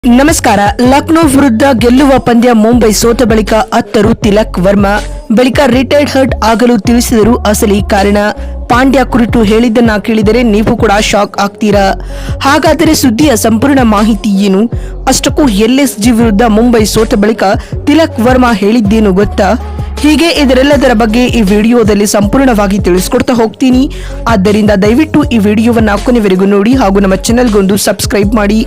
ನಮಸ್ಕಾರ. ಲಕ್ನೋ ವಿರುದ್ಧ ಗೆಲ್ಲುವ ಪಂದ್ಯ ಮುಂಬೈ ಸೋತ ಬಳಿಕ ಅತ್ತರು ತಿಲಕ್ ವರ್ಮಾ. ಬಳಿಕ ರಿಟೈರ್ಡ್ ಹರ್ಟ್ ಆಗಲು ತಿಳಿಸಿದರು ಅಸಲಿ ಕಾರಣ. ಪಾಂಡ್ಯ ಕುರಿತು ಹೇಳಿದ್ದನ್ನ ಕೇಳಿದರೆ ನೀವು ಕೂಡ ಶಾಕ್ ಆಗ್ತೀರಾ. ಹಾಗಾದರೆ ಸುದ್ದಿಯ ಸಂಪೂರ್ಣ ಮಾಹಿತಿ ಏನು? ಅಷ್ಟಕ್ಕೂ LSG ವಿರುದ್ಧ ಮುಂಬೈ ಸೋತ ಬಳಿಕ ತಿಲಕ್ ವರ್ಮಾ ಹೇಳಿದ್ದೇನು ಗೊತ್ತಾ? ಹೀಗೆ ಇದರೆಲ್ಲದರ ಬಗ್ಗೆ ಈ ವಿಡಿಯೋದಲ್ಲಿ ಸಂಪೂರ್ಣವಾಗಿ ತಿಳಿಸ್ಕೊಡ್ತಾ ಹೋಗ್ತೀನಿ. ಆದ್ದರಿಂದ ದಯವಿಟ್ಟು ಈ ವಿಡಿಯೋವನ್ನ ಕೊನೆವರೆಗೂ ನೋಡಿ ಹಾಗೂ ನಮ್ಮ ಚಾನೆಲ್ಗೊಂದು ಸಬ್ಸ್ಕ್ರೈಬ್ ಮಾಡಿ.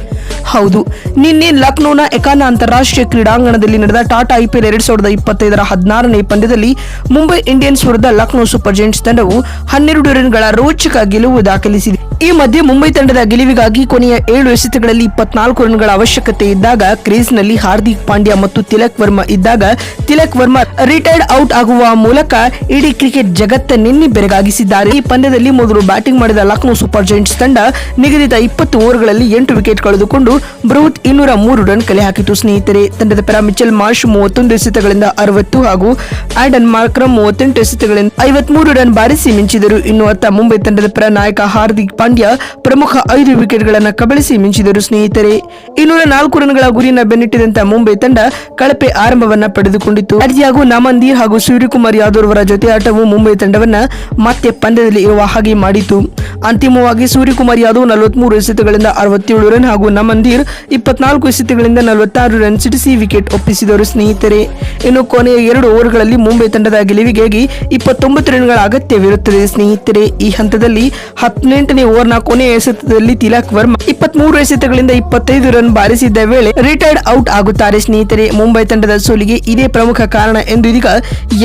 ಹೌದು, ನಿನ್ನೆ ಲಕ್ನೋನ ಎಕಾನ ಅಂತಾರಾಷ್ಟ್ರೀಯ ಕ್ರೀಡಾಂಗಣದಲ್ಲಿ ನಡೆದ ಟಾಟಾ IPL 2025ರ 16ನೇ ಪಂದ್ಯದಲ್ಲಿ ಮುಂಬೈ ಇಂಡಿಯನ್ಸ್ ವಿರುದ್ಧ ಲಕ್ನೋ ಸೂಪರ್ ಜೈಂಟ್ಸ್ ತಂಡವು 12 ರನ್ಗಳ ರೋಚಕ ಗೆಲುವು ದಾಖಲಿಸಿದೆ. ಈ ಮಧ್ಯೆ ಮುಂಬೈ ತಂಡದ ಗೆಲುವಿಗಾಗಿ ಕೊನೆಯ 7 ಎಸೆತಗಳಲ್ಲಿ 24 ರನ್ಗಳ ಅವಶ್ಯಕತೆ ಇದ್ದಾಗ ಕ್ರೀಸ್ನಲ್ಲಿ ಹಾರ್ದಿಕ್ ಪಾಂಡ್ಯ ಮತ್ತು ತಿಲಕ್ ವರ್ಮಾ ಇದ್ದಾಗ ತಿಲಕ್ ವರ್ಮಾ ರಿಟೈರ್ಡ್ ಔಟ್ ಆಗುವ ಮೂಲಕ ಇಡೀ ಕ್ರಿಕೆಟ್ ಜಗತ್ತನ್ನೇ ಬೆರಗಾಗಿಸಿದ್ದಾರೆ. ಈ ಪಂದ್ಯದಲ್ಲಿ ಮೊದಲು ಬ್ಯಾಟಿಂಗ್ ಮಾಡಿದ ಲಕ್ನೋ ಸೂಪರ್ ಜೈಂಟ್ಸ್ ತಂಡ ನಿಗದಿತ 20 ಓವರ್ಗಳಲ್ಲಿ 8 ವಿಕೆಟ್ ಕಳೆದುಕೊಂಡು ಬೃಹತ್ 203 ರನ್ ಕಲೆ ಹಾಕಿತು. ಸ್ನೇಹಿತರೆ, ತಂಡದ ಪರ ಮಿಚೆಲ್ ಮಾರ್ಷ್ 31 ಎಸೆತಗಳಿಂದ 60 ಹಾಗೂ ಆಡನ್ ಮಾರ್ಕ್ರಮ್ 38 ಎಸೆತಗಳಿಂದ 53 ರನ್ ಬಾರಿಸಿ ಮಿಂಚಿದರು. ಇನ್ನು ಅತ್ತ ಮುಂಬೈ ತಂಡದ ಪರ ನಾಯಕ ಹಾರ್ದಿಕ್ ಪಾಂಡ್ಯ ಪ್ರಮುಖ 5 ವಿಕೆಟ್ಗಳನ್ನು ಕಬಳಿಸಿ ಮಿಂಚಿದರು. ಸ್ನೇಹಿತರೆ, 204 ರನ್ಗಳ ಗುರಿಯನ್ನು ಬೆನ್ನಟ್ಟಿದಂತ ಮುಂಬೈ ತಂಡ ಕಳಪೆ ಆರಂಭವನ್ನ ಪಡೆದುಕೊಂಡಿತು. ಆದಿಯಾಗೂ ನಮಂದೀರ್ ಹಾಗೂ ಸೂರ್ಯಕುಮಾರ್ ಯಾದವ್ ಅವರ ಜೊತೆ ಆಟವು ಮುಂಬೈ ತಂಡವನ್ನ ಮತ್ತೆ ಪಂದ್ಯದಲ್ಲಿ ಇರುವ ಹಾಗೆ ಮಾಡಿತು. ಅಂತಿಮವಾಗಿ ಸೂರ್ಯಕುಮಾರ್ ಯಾದವ್ 43 ಎಸೆತಗಳಿಂದ 67 ರನ್ ಹಾಗೂ ನಮಂದೀರ್ 24 ಎಸೆತಗಳಿಂದ 46 ರನ್ ಸಿಡಿಸಿ ವಿಕೆಟ್ ಒಪ್ಪಿಸಿದರು. ಸ್ನೇಹಿತರೆ, ಇನ್ನು ಕೊನೆಯ 2 ಓವರ್ಗಳಲ್ಲಿ ಮುಂಬೈ ತಂಡದ ಗೆಲುವಿಗಾಗಿ 29 ರನ್ಗಳ ಅಗತ್ಯವಿರುತ್ತದೆ. ಸ್ನೇಹಿತರೆ, ಈ ಹಂತದಲ್ಲಿ 18ನೇ ಓವರ್ನ ಕೊನೆಯ ಎಸೆತದಲ್ಲಿ ತಿಲಕ್ ವರ್ಮಾ 23 ಎಸೆತಗಳಿಂದ 25 ರನ್ ಬಾರಿಸಿದ್ದ ವೇಳೆ ರಿಟೈರ್ಡ್ ಔಟ್ ಆಗುತ್ತಾರೆ. ಸ್ನೇಹಿತರೆ, ಮುಂಬೈ ತಂಡದ ಸೋಲಿಗೆ ಇದೇ ಪ್ರಮುಖ ಕಾರಣ ಎಂದು ಇದೀಗ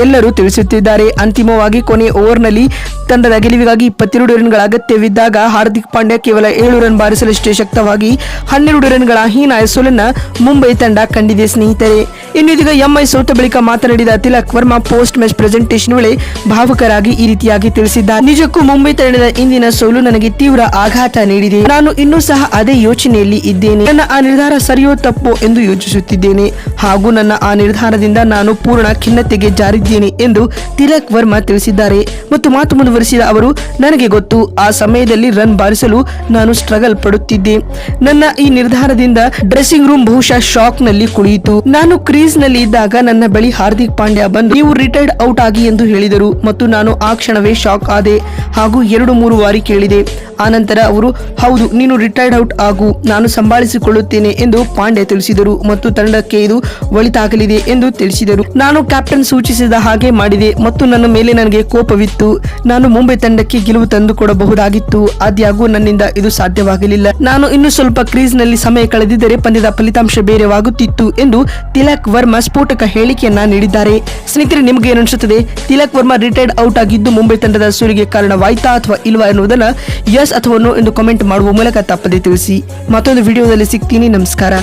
ಎಲ್ಲರೂ ತಿಳಿಸುತ್ತಿದ್ದಾರೆ. ಅಂತಿಮವಾಗಿ ಕೊನೆಯ ಓವರ್ನಲ್ಲಿ ತಂಡದ ಗೆಲುವಿಗಾಗಿ 22 ರನ್ಗಳ ಅಗತ್ಯವಿದ್ದಾಗ ಹಾರ್ದಿಕ್ ಪಾಂಡ್ಯ ಕೇವಲ 7 ರನ್ ಬಾರಿಸಲಷ್ಟೇ ಶಕ್ತವಾಗಿ 12 ರನ್ಗಳ ಹೀನಾಯ ಸೋಲನ್ನ ಮುಂಬೈ ತಂಡ ಕಂಡಿದೆ. ಸ್ನೇಹಿತರೆ, ಇನ್ನು ಇದೀಗ MI ಸೋತ ಬಳಿಕ ಮಾತನಾಡಿದ Tilak Varma post match presentation ವೇಳೆ ಭಾವುಕರಾಗಿ ಈ ರೀತಿಯಾಗಿ ತಿಳಿಸಿದ್ದಾರೆ. ನಿಜಕ್ಕೂ ಮುಂಬೈ ತಂಡದ ಇಂದಿನ ಸೋಲು ನನಗೆ ತೀವ್ರ ಆಘಾತ ನೀಡಿದೆ. ನಾನು ಇನ್ನೂ ಸಹ ಅದೇ ಯೋಚನೆಯಲ್ಲಿ ಇದ್ದೇನೆ. ನನ್ನ ಆ ನಿರ್ಧಾರ ಸರಿಯೋ ತಪ್ಪೋ ಎಂದು ಯೋಚಿಸುತ್ತಿದ್ದೇನೆ ಹಾಗೂ ನನ್ನ ಆ ನಿರ್ಧಾರದಿಂದ ನಾನು ಪೂರ್ಣ ಖಿನ್ನತೆಗೆ ಜಾರಿದ್ದೇನೆ ಎಂದು ತಿಲಕ್ ವರ್ಮಾ ತಿಳಿಸಿದ್ದಾರೆ. ಮತ್ತು ಮಾತು ಮುಂದುವರಿಸಿದ ಅವರು, ನನಗೆ ಗೊತ್ತು, ಆ ಸಮಯದಲ್ಲಿ ರನ್ ಬಾರಿಸಲು ನಾನು ಸ್ಟ್ರಗಲ್ ಪಡುತ್ತಿದ್ದೆ. ನನ್ನ ಈ ನಿರ್ಧಾರದಿಂದ ಡ್ರೆಸ್ಸಿಂಗ್ ರೂಮ್ ಬಹುಶಃ ಶಾಕ್ ನಲ್ಲಿ ಕುಳಿಯಿತು. ನಾನು ಕ್ರೀಸ್ ನಲ್ಲಿ ಇದ್ದಾಗ ನನ್ನ ಬಳಿ ಹಾರ್ದಿಕ್ ಪಾಂಡ್ಯ ಬಂದು ನೀವು ರಿಟೈರ್ಡ್ ಔಟ್ ಆಗಿ ಎಂದು ಹೇಳಿದರು ಮತ್ತು ನಾನು ಆ ಕ್ಷಣವೇ ಶಾಕ್ ಆದೆ ಹಾಗೂ 2-3 ಬಾರಿ ಕೇಳಿದೆ. ಆನಂತರ ಅವರು, ಹೌದು, ನೀನು ರಿಟೈರ್ಡ್ ಔಟ್ ಆಗು, ನಾನು ಸಂಭಾಳಿಸಿಕೊಳ್ಳುತ್ತೇನೆ ಎಂದು ಪಾಂಡ್ಯ ತಿಳಿಸಿದರು ಮತ್ತು ತಂಡಕ್ಕೆ ಇದು ಒಳಿತಾಗಲಿದೆ ಎಂದು ತಿಳಿಸಿದರು. ನಾನು ಕ್ಯಾಪ್ಟನ್ ಸೂಚಿಸಿದ ಹಾಗೆ ಮಾಡಿದೆ ಮತ್ತು ನನ್ನ ಮೇಲೆ ನನಗೆ ಕೋಪವಿತ್ತು. ನಾನು ಮುಂಬೈ ತಂಡಕ್ಕೆ ಗೆಲುವು ತಂದುಕೊಡಬಹುದಾಗಿತ್ತು. ಆದ್ಯಾಗೂ ನನ್ನಿಂದ ಇದು ಸಾಧ್ಯವಾಗಲಿಲ್ಲ. ನಾನು ಇನ್ನು ಸ್ವಲ್ಪ ಕ್ರೀಸ್ ನಲ್ಲಿ ಸಮಯ ಕಳೆದಿದ್ದರೆ ಪಂದ್ಯದ ಫಲಿತಾಂಶ ಬೇರೆವಾಗುತ್ತಿತ್ತು ಎಂದು ತಿಲಕ್ ವರ್ಮಾ ಸ್ಫೋಟಕ ಹೇಳಿಕೆಯನ್ನ ನೀಡಿದ್ದಾರೆ. ಸ್ನೇಹಿತರೆ, ನಿಮಗೆ ಏನು ಅನಿಸುತ್ತದೆ? ತಿಲಕ್ ವರ್ಮಾ ರಿಟೈರ್ಡ್ ಔಟ್ ಆಗಿದ್ದು ಮುಂಬೈ ತಂಡದ ಸೋಲಿಗೆ ಕಾರಣವಾಯ್ತಾ ಅಥವಾ ಇಲ್ವಾ ಎನ್ನುವುದನ್ನ ಎಸ್ ಅಥವಾ ನೋ ಎಂದು ಕಾಮೆಂಟ್ ಮಾಡುವ ಮೂಲಕ ತಪ್ಪದೆ ತಿಳಿಸಿ. ಮತ್ತೊಂದು ವಿಡಿಯೋದಲ್ಲಿ ಸಿಗ್ತೀನಿ. ನಮಸ್ಕಾರ.